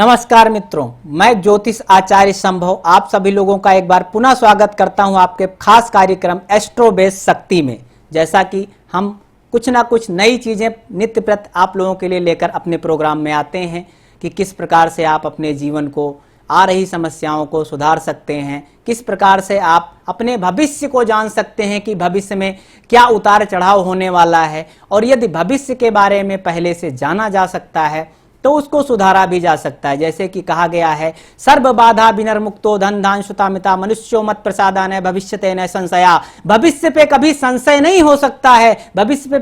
नमस्कार मित्रों, मैं ज्योतिष आचार्य संभव आप सभी लोगों का एक बार पुनः स्वागत करता हूं आपके खास कार्यक्रम एस्ट्रो बेस शक्ति में। जैसा कि हम कुछ ना कुछ नई चीजें नित्य प्रति आप लोगों के लिए लेकर अपने प्रोग्राम में आते हैं कि किस प्रकार से आप अपने जीवन को आ रही समस्याओं को सुधार सकते हैं, किस प्रकार से आप अपने भविष्य को जान सकते हैं कि भविष्य में क्या उतार चढ़ाव होने वाला है, और यदि भविष्य के बारे में पहले से जाना जा सकता है तो उसको सुधारा भी जा सकता है। जैसे कि कहा गया है, सर्व बाधा विनिर्मुक्तो धन धान सुतामिता मनुष्यो मत प्रसादान भविष्यते न संशया। भविष्य पे कभी संशय नहीं हो सकता है, भविष्य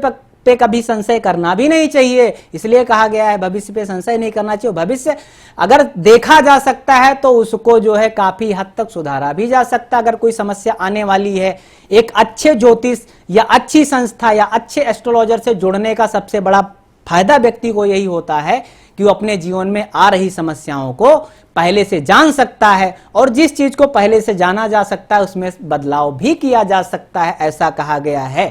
पे कभी संशय करना भी नहीं चाहिए। इसलिए कहा गया है भविष्य पे संशय नहीं करना चाहिए। भविष्य अगर देखा जा सकता है तो उसको जो है काफी हद तक सुधारा भी जा सकता है। अगर कोई समस्या आने वाली है, एक अच्छे ज्योतिष या अच्छी संस्था या अच्छे एस्ट्रोलॉजर से जुड़ने का सबसे बड़ा फायदा व्यक्ति को यही होता है कि वो अपने जीवन में आ रही समस्याओं को पहले से जान सकता है, और जिस चीज को पहले से जाना जा सकता है उसमें बदलाव भी किया जा सकता है, ऐसा कहा गया है।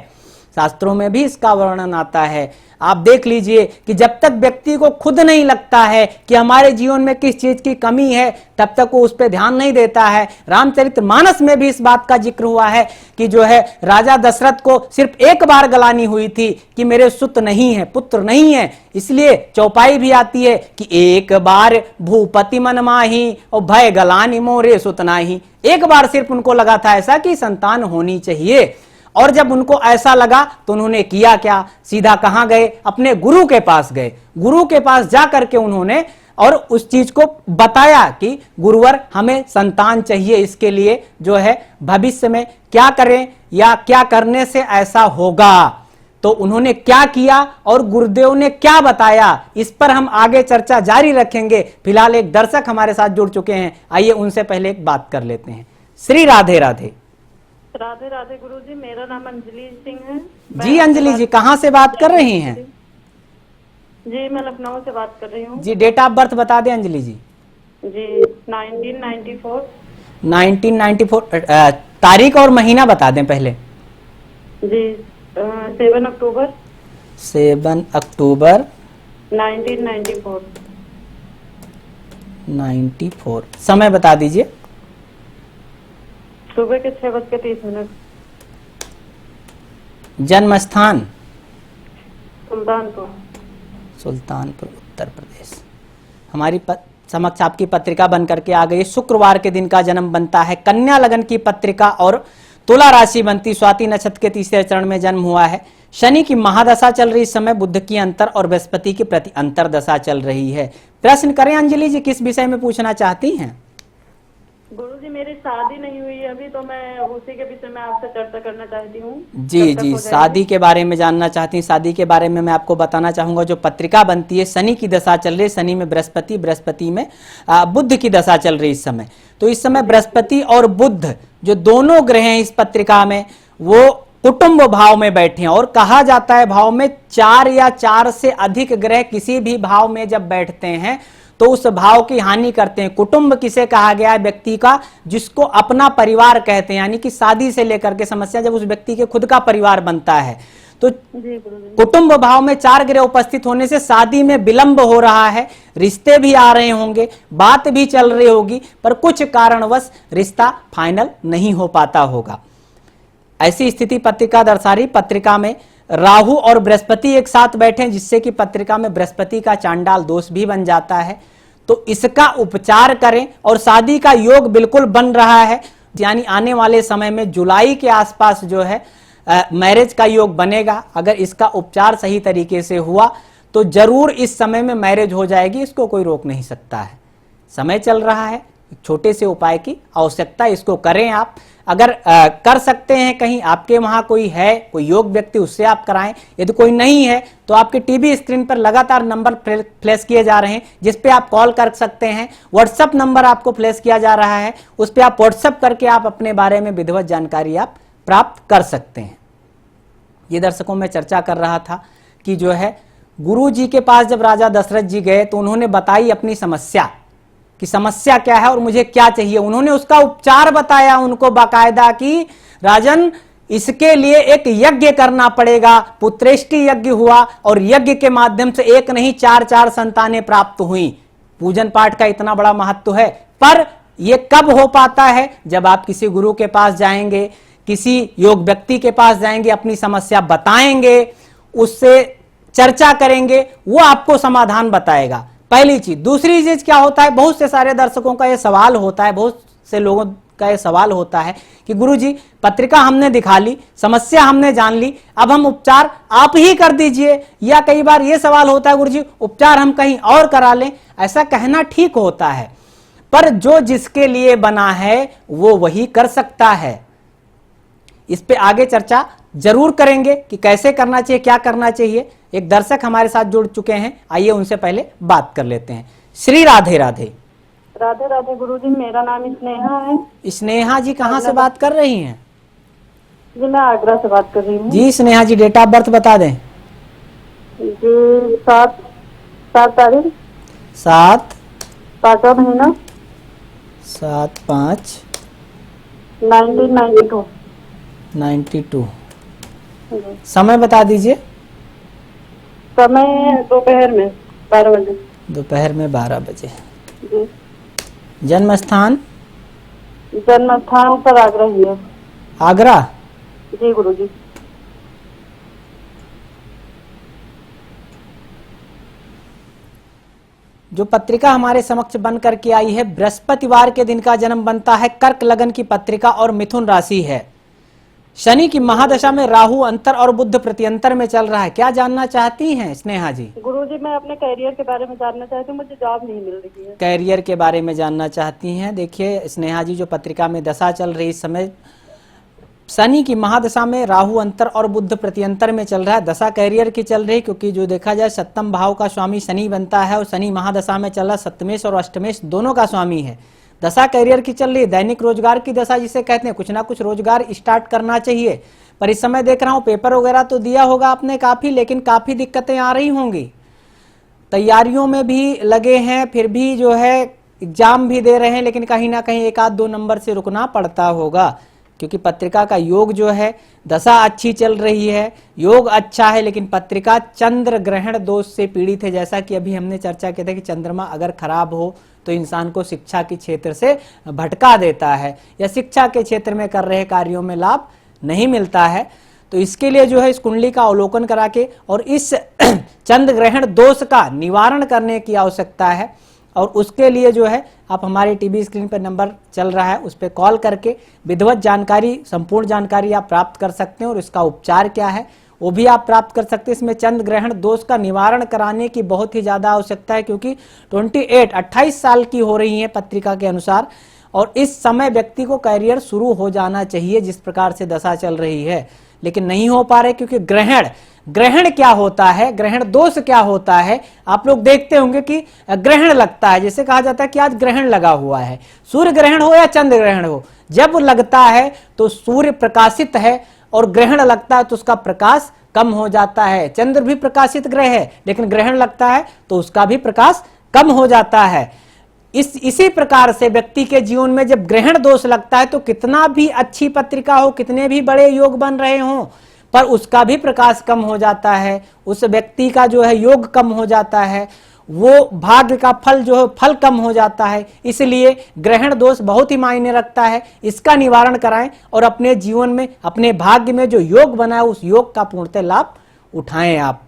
शास्त्रों में भी इसका वर्णन आता है। आप देख लीजिए कि जब तक व्यक्ति को खुद नहीं लगता है कि हमारे जीवन में किस चीज की कमी है, तब तक वो उस पर ध्यान नहीं देता है। रामचरितमानस में भी इस बात का जिक्र हुआ है कि जो है राजा दशरथ को सिर्फ एक बार गलानी हुई थी कि मेरे सुत नहीं है, पुत्र नहीं है। इसलिए चौपाई भी आती है कि एक बार भूपति मन माही और भय गलानी मोरे सुत नाही। एक बार सिर्फ उनको लगा था ऐसा कि संतान होनी चाहिए, और जब उनको ऐसा लगा तो उन्होंने किया क्या, सीधा कहां गए, अपने गुरु के पास गए। गुरु के पास जा करके उन्होंने और उस चीज को बताया कि गुरुवर हमें संतान चाहिए, इसके लिए जो है भविष्य में क्या करें या क्या करने से ऐसा होगा। तो उन्होंने क्या किया और गुरुदेव ने क्या बताया, इस पर हम आगे चर्चा जारी रखेंगे। फिलहाल एक दर्शक हमारे साथ जुड़ चुके हैं, आइए उनसे पहले एक बात कर लेते हैं। श्री राधे राधे। राधे राधे गुरुजी, मेरा नाम अंजलि सिंह है। जी अंजलि जी, कहाँ से बात कर रही हैं? जी मैं लखनऊ से बात कर रही हूँ। जी डेट ऑफ बर्थ बता दें अंजलि जी। जी 1994। 1994 तारीख और महीना बता दें पहले। जी 7 अक्टूबर 7 अक्टूबर 1994। 94 समय बता दीजिए। सुबह के 6:30। जन्म स्थान सुल्तानपुर। सुल्तानपुर उत्तर प्रदेश। हमारी समक्ष आपकी पत्रिका बन करके आ गई। शुक्रवार के दिन का जन्म बनता है, कन्या लगन की पत्रिका और तुला राशि बनती, स्वाति नक्षत्र के तीसरे चरण में जन्म हुआ है। शनि की महादशा चल रही इस समय, बुध की अंतर और बृहस्पति की प्रति अंतर दशा चल रही है। प्रश्न करें अंजलि जी, किस विषय में पूछना चाहती हैं? गुरुजी मेरी शादी नहीं हुई अभी, तो मैं उसी के विषय में आपसे चर्चा करना चाहती हूँ। जी जी, शादी के बारे में जानना चाहती हैं। शादी के बारे में मैं आपको बताना चाहूंगा, जो पत्रिका बनती है, शनि की दशा चल रही है, शनि में बृहस्पति, बृहस्पति में बुध की दशा चल रही इस समय। तो इस समय बृहस्पति और बुध जो दोनों ग्रह हैं इस पत्रिका में, वो कुटुंब भाव में बैठे हैं। और कहा जाता है भाव में 4 या 4 से अधिक ग्रह किसी भी भाव में जब बैठते हैं तो उस भाव की हानि करते हैं। कुटुंब किसे कहा गया है? व्यक्ति का जिसको अपना परिवार कहते हैं, यानी कि शादी से लेकर के समस्या जब उस व्यक्ति के खुद का परिवार बनता है। तो कुटुंब भाव में 4 ग्रह उपस्थित होने से शादी में विलंब हो रहा है, रिश्ते भी आ रहे होंगे, बात भी चल रही होगी, पर कुछ कारणवश रिश्ता फाइनल नहीं हो पाता होगा। ऐसी स्थिति पत्रिका दर्शा रही। पत्रिका में राहु और बृहस्पति एक साथ बैठे, जिससे कि पत्रिका में बृहस्पति का चांडाल दोष भी बन जाता है। तो इसका उपचार करें, और शादी का योग बिल्कुल बन रहा है, यानी आने वाले समय में जुलाई के आसपास जो है मैरिज का योग बनेगा। अगर इसका उपचार सही तरीके से हुआ तो जरूर इस समय में मैरिज हो जाएगी, इसको कोई रोक नहीं सकता है। समय चल रहा है, छोटे से उपाय की आवश्यकता, इसको करें आप। अगर कर सकते हैं, कहीं आपके वहां कोई है, कोई योग व्यक्ति, उससे आप कराएं। यदि कोई नहीं है तो आपके टीवी स्क्रीन पर लगातार नंबर फ्लैश किए जा रहे हैं, जिस पे आप कॉल कर सकते हैं। व्हाट्सएप नंबर आपको फ्लैश किया जा रहा है, उस पे आप व्हाट्सएप करके आप अपने बारे में विधिवत जानकारी आप प्राप्त कर सकते हैं। ये दर्शकों में चर्चा कर रहा था कि जो है गुरु जी के पास जब राजा दशरथ जी गए तो उन्होंने बताई अपनी समस्या कि समस्या क्या है और मुझे क्या चाहिए। उन्होंने उसका उपचार बताया उनको बाकायदा कि राजन, इसके लिए एक यज्ञ करना पड़ेगा। पुत्रेष्टि यज्ञ हुआ और यज्ञ के माध्यम से एक नहीं 4 संतानें प्राप्त हुई। पूजन पाठ का इतना बड़ा महत्व है। पर ये कब हो पाता है? जब आप किसी गुरु के पास जाएंगे, किसी योग व्यक्ति के पास जाएंगे, अपनी समस्या बताएंगे, उससे चर्चा करेंगे, वो आपको समाधान बताएगा। पहली चीज। दूसरी चीज क्या होता है, बहुत से सारे दर्शकों का ये सवाल होता है, बहुत से लोगों का ये सवाल होता है कि गुरुजी पत्रिका हमने दिखा ली, समस्या हमने जान ली, अब हम उपचार आप ही कर दीजिए। या कई बार ये सवाल होता है गुरुजी उपचार हम कहीं और करा लें। ऐसा कहना ठीक होता है, पर जो जिसके लिए बना है वो वही कर सकता है। इस पे आगे चर्चा जरूर करेंगे कि कैसे करना चाहिए, क्या करना चाहिए। एक दर्शक हमारे साथ जुड़ चुके हैं, आइए उनसे पहले बात कर लेते हैं। श्री राधे राधे। राधे राधे गुरुजी, मेरा नाम स्नेहा है। स्नेहा जी कहाँ से बात कर रही हैं? जी मैं आगरा से बात कर रही हूँ। जी स्नेहा जी, डेट ऑफ बर्थ बता दें। जी 7 तारीख 7 5वां महीना 7/5 1992। 92। समय बता दीजिए। समय दोपहर में 12 बजे। दोपहर में 12 बजे। जी। जन्म स्थान? जन्म स्थान पर आगरा ही है। आगरा? जी गुरुजी। जो पत्रिका हमारे समक्ष बन करके आई है, बृहस्पतिवार के दिन का जन्म बनता है, कर्क लगन की पत्रिका और मिथुन राशि है। शनि की महादशा में राहु अंतर और बुध प्रत्यंतर में चल रहा है। क्या जानना चाहती हैं स्नेहा जी? गुरुजी मैं अपने करियर के बारे में जानना चाहती हूँ, मुझे जॉब नहीं मिल रही है। कैरियर के बारे में जानना चाहती हैं। देखिए स्नेहा जी, जो पत्रिका में दशा चल रही इस समय, शनि की महादशा में राहु अंतर और बुध प्रत्यंतर में चल रहा है। दशा कैरियर की चल रही, क्योंकि जो देखा जाए सप्तम भाव का स्वामी शनि बनता है और शनि महादशा में चल रहा, सप्तमेश और अष्टमेश दोनों का स्वामी है। दशा कैरियर की चल रही, दैनिक रोजगार की दशा जिसे कहते हैं, कुछ ना कुछ रोजगार स्टार्ट करना चाहिए। पर इस समय देख रहा हूं पेपर वगैरह तो दिया होगा आपने काफी, लेकिन काफी दिक्कतें आ रही होंगी। तैयारियों में भी लगे हैं, फिर भी जो है एग्जाम भी दे रहे हैं, लेकिन कहीं ना कहीं 1-2 नंबर से रुकना पड़ता होगा, क्योंकि पत्रिका का योग जो है, दशा अच्छी चल रही है, योग अच्छा है, लेकिन पत्रिका चंद्र ग्रहण दोष से पीड़ित है। जैसा कि अभी हमने चर्चा की थी कि चंद्रमा अगर खराब हो तो इंसान को शिक्षा के क्षेत्र से भटका देता है, या शिक्षा के क्षेत्र में कर रहे कार्यों में लाभ नहीं मिलता है। तो इसके लिए जो है इस कुंडली का अवलोकन करा के और इस चंद्र ग्रहण दोष का निवारण करने की आवश्यकता है। और उसके लिए जो है आप हमारे टीवी स्क्रीन पर नंबर चल रहा है, उस पर कॉल करके विधिवत जानकारी, संपूर्ण जानकारी आप प्राप्त कर सकते हैं, और इसका उपचार क्या है वो भी आप प्राप्त कर सकते हैं। इसमें चंद्र ग्रहण दोष का निवारण कराने की बहुत ही ज्यादा आवश्यकता है, क्योंकि 28 साल की हो रही है पत्रिका के अनुसार, और इस समय व्यक्ति को कैरियर शुरू हो जाना चाहिए जिस प्रकार से दशा चल रही है, लेकिन नहीं हो पा रहे, क्योंकि ग्रहण क्या होता है, ग्रहण दोष क्या होता है, आप लोग देखते होंगे कि ग्रहण लगता है, जैसे कहा जाता है कि आज ग्रहण लगा हुआ है, सूर्य ग्रहण हो या चंद्र ग्रहण हो, जब लगता है तो सूर्य प्रकाशित है और ग्रहण लगता है तो उसका प्रकाश कम हो जाता है। चंद्र भी प्रकाशित ग्रह है, लेकिन ग्रहण लगता है तो उसका भी प्रकाश कम हो जाता है। इसी प्रकार से व्यक्ति के जीवन में जब ग्रहण दोष लगता है तो कितना भी अच्छी पत्रिका हो, कितने भी बड़े योग बन रहे हों, पर उसका भी प्रकाश कम हो जाता है, उस व्यक्ति का जो है योग कम हो जाता है, वो भाग्य का फल जो है फल कम हो जाता है। इसलिए ग्रहण दोष बहुत ही मायने रखता है, इसका निवारण कराएं और अपने जीवन में, अपने भाग्य में जो योग बना है उस योग का पूर्णतः लाभ उठाएं आप।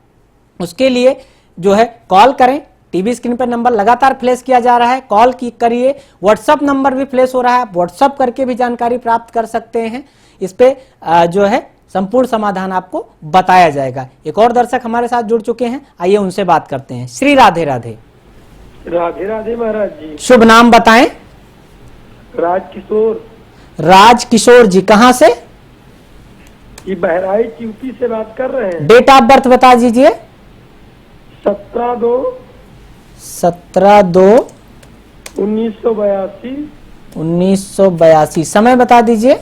उसके लिए जो है कॉल करें, टीवी स्क्रीन पर नंबर लगातार फ्लैश किया जा रहा है, कॉल करिए, व्हाट्सएप नंबर भी फ्लैश हो रहा है, व्हाट्सएप करके भी जानकारी प्राप्त कर सकते हैं। इस पे जो है संपूर्ण समाधान आपको बताया जाएगा। एक और दर्शक हमारे साथ जुड़ चुके हैं, आइए उनसे बात करते हैं। श्री राधे राधे। राधे राधे महाराज जी। शुभ नाम बताएं। राजकिशोर। राजकिशोर जी कहां से? ये बहराइच यूपी से बात कर रहे हैं। डेट ऑफ बर्थ बता दीजिए। 17/2/1982। 1982। समय बता दीजिए।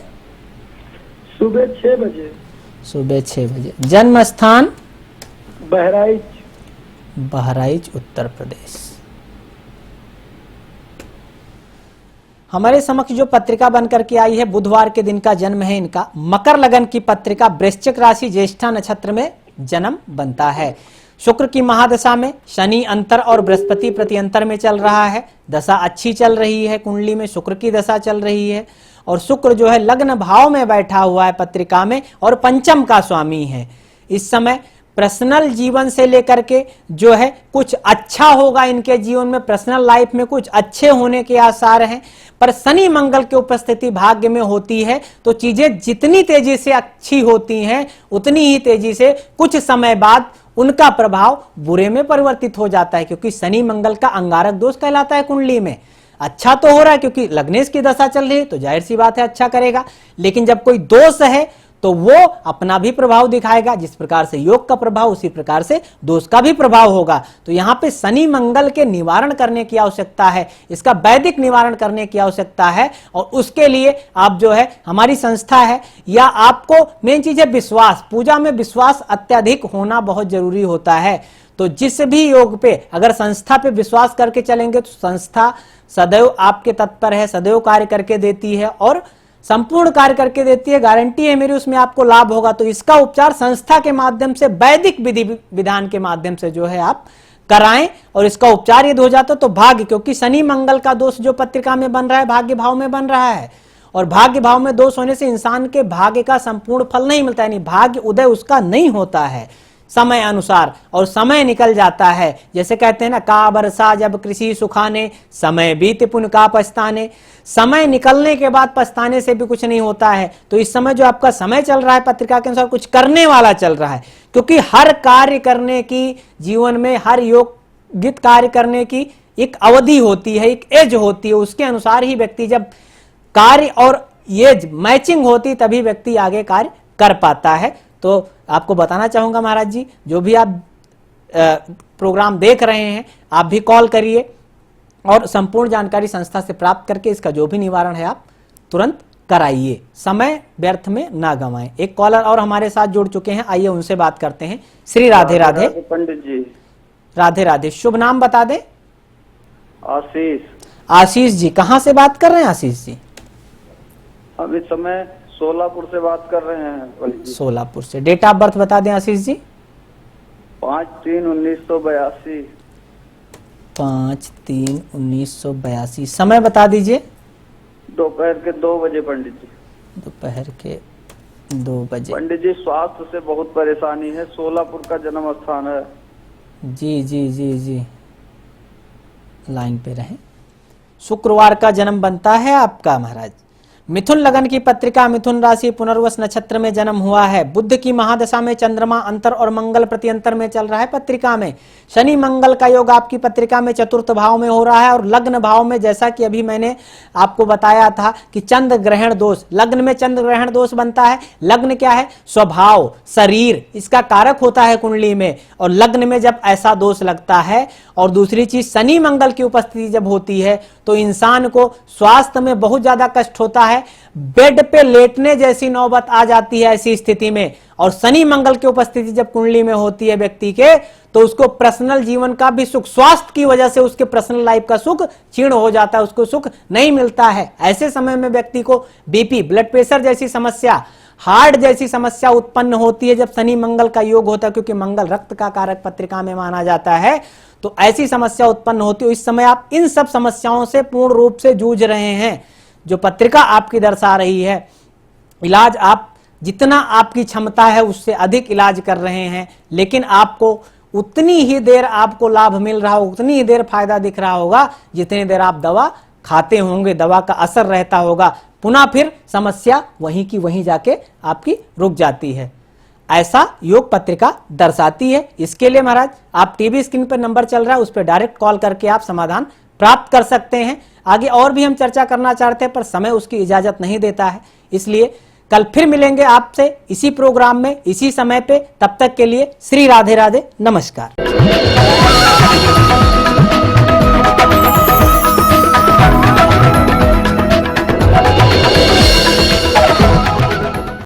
सुबह 6 बजे। सुबह 6 बजे। जन्म स्थान? बहराइच। बहराइच उत्तर प्रदेश। हमारे समक्ष जो पत्रिका बनकर के आई है, बुधवार के दिन का जन्म है इनका, मकर लगन की पत्रिका, वृश्चिक राशि, ज्येष्ठा नक्षत्र में जन्म बनता है। शुक्र की महादशा में शनि अंतर और बृहस्पति प्रत्यंतर में चल रहा है। दशा अच्छी चल रही है, कुंडली में शुक्र की दशा चल रही है और शुक्र जो है लग्न भाव में बैठा हुआ है पत्रिका में और पंचम का स्वामी है। इस समय पर्सनल जीवन से लेकर के जो है कुछ अच्छा होगा, इनके जीवन में पर्सनल लाइफ में कुछ अच्छे होने के आसार हैं। पर शनि मंगल की उपस्थिति भाग्य में होती है तो चीजें जितनी तेजी से अच्छी होती हैं उतनी ही तेजी से कुछ समय बाद उनका प्रभाव बुरे में परिवर्तित हो जाता है, क्योंकि शनि मंगल का अंगारक दोष कहलाता है कुंडली में। अच्छा तो हो रहा है क्योंकि लग्नेश की दशा चल रही है तो जाहिर सी बात है अच्छा करेगा, लेकिन जब कोई दोष है तो वो अपना भी प्रभाव दिखाएगा। जिस प्रकार से योग का प्रभाव उसी प्रकार से दोष का भी प्रभाव होगा। तो यहाँ पे शनि मंगल के निवारण करने की आवश्यकता है, इसका वैदिक निवारण करने की आवश्यकता है और उसके लिए आप जो है हमारी संस्था है या आपको मेन चीज है विश्वास, पूजा में विश्वास अत्यधिक होना बहुत जरूरी होता है। तो जिस भी योग पे अगर संस्था पे विश्वास करके चलेंगे तो संस्था सदैव आपके तत्पर है, सदैव कार्य करके देती है और संपूर्ण कार्य करके देती है। गारंटी है मेरी उसमें आपको लाभ होगा। तो इसका उपचार संस्था के माध्यम से वैदिक विधि विधान के माध्यम से जो है आप कराएं और इसका उपचार यदि हो जाता तो भाग्य, क्योंकि शनि मंगल का दोष जो पत्रिका में बन रहा है भाग्य भाव में बन रहा है और भाग्य भाव में दोष होने से इंसान के भाग्य का संपूर्ण फल नहीं मिलता, यानी भाग्य उदय उसका नहीं होता है समय अनुसार और समय निकल जाता है। जैसे कहते हैं ना, का बरसा जब कृषि सुखाने समय बीत पुन का पछताने। समय निकलने के बाद पछताने से भी कुछ नहीं होता है। तो इस समय जो आपका समय चल रहा है पत्रिका के अनुसार कुछ करने वाला चल रहा है, क्योंकि हर कार्य करने की जीवन में हर योगित कार्य करने की एक अवधि होती है, एक एज होती है। उसके अनुसार ही व्यक्ति जब कार्य और एज मैचिंग होती तभी व्यक्ति आगे कार्य कर पाता है। तो आपको बताना चाहूंगा महाराज जी, जो भी आप प्रोग्राम देख रहे हैं आप भी कॉल करिए और संपूर्ण जानकारी संस्था से प्राप्त करके इसका जो भी निवारण है आप तुरंत कराइए, समय व्यर्थ में ना गंवाएं। एक कॉलर और हमारे साथ जुड़ चुके हैं, आइए उनसे बात करते हैं। श्री राधे राधे। पंडित जी राधे राधे। शुभ नाम बता दें। आशीष। आशीष जी, कहाँ से बात कर रहे हैं आशीष जी? हम इस समय सोलापुर से बात कर रहे हैं पंडित जी। सोलापुर से। डेट ऑफ बर्थ बता दें आशीष जी। 5/3/1982। 5/3/1982। समय बता दीजिए। दोपहर के 2 बजे पंडित जी। दोपहर के 2 बजे। पंडित जी स्वास्थ्य से बहुत परेशानी है, सोलापुर का जन्म स्थान है। जी जी जी जी, लाइन पे रहें। शुक्रवार का जन्म बनता है आपका महाराज। मिथुन लगन की पत्रिका, मिथुन राशि, पुनर्वस नक्षत्र में जन्म हुआ है। बुध की महादशा में चंद्रमा अंतर और मंगल प्रत्यंतर में चल रहा है पत्रिका में। शनि मंगल का योग आपकी पत्रिका में चतुर्थ भाव में हो रहा है और लग्न भाव में, जैसा कि अभी मैंने आपको बताया था कि चंद्र ग्रहण दोष, लग्न में चंद्र ग्रहण दोष बनता है। लग्न क्या है? स्वभाव, शरीर, इसका कारक होता है कुंडली में। और लग्न में जब ऐसा दोष लगता है और दूसरी चीज शनि मंगल की उपस्थिति जब होती है तो इंसान को स्वास्थ्य में बहुत ज्यादा कष्ट होता है, बेड पे लेटने जैसी नौबत आ जाती है ऐसी स्थिति में। और शनि मंगल की उपस्थिति जब कुंडली में होती है व्यक्ति के तो उसको पर्सनल जीवन का भी सुख, स्वास्थ्य की वजह से उसके पर्सनल लाइफ का सुख क्षीण हो जाता है, उसको सुख नहीं मिलता है। ऐसे समय में व्यक्ति को बीपी, ब्लड प्रेशर जैसी समस्या, हार्ट जैसी समस्या उत्पन्न होती है जब शनि मंगल का योग होता है, क्योंकि मंगल रक्त का कारक पत्रिका में माना जाता है। तो ऐसी समस्या उत्पन्न होती है। इस समय आप इन सब समस्याओं से पूर्ण रूप से जूझ रहे हैं। जो पत्रिका आपकी दर्शा रही है, इलाज आप जितना आपकी क्षमता है उससे अधिक इलाज कर रहे हैं, लेकिन आपको उतनी ही देर आपको लाभ मिल रहा होगा, उतनी ही देर फायदा दिख रहा होगा जितनी देर आप दवा खाते होंगे, दवा का असर रहता होगा। पुनः फिर समस्या वहीं की वहीं जाके आपकी रुक जाती है। ऐसा योग पत्रिका दर्शाती है। इसके लिए महाराज आप टीवी स्क्रीन पर नंबर चल रहा है, उस पर डायरेक्ट कॉल करके आप समाधान प्राप्त कर सकते हैं। आगे और भी हम चर्चा करना चाहते हैं पर समय उसकी इजाजत नहीं देता है, इसलिए कल फिर मिलेंगे आपसे इसी प्रोग्राम में इसी समय पे। तब तक के लिए श्री राधे राधे, नमस्कार।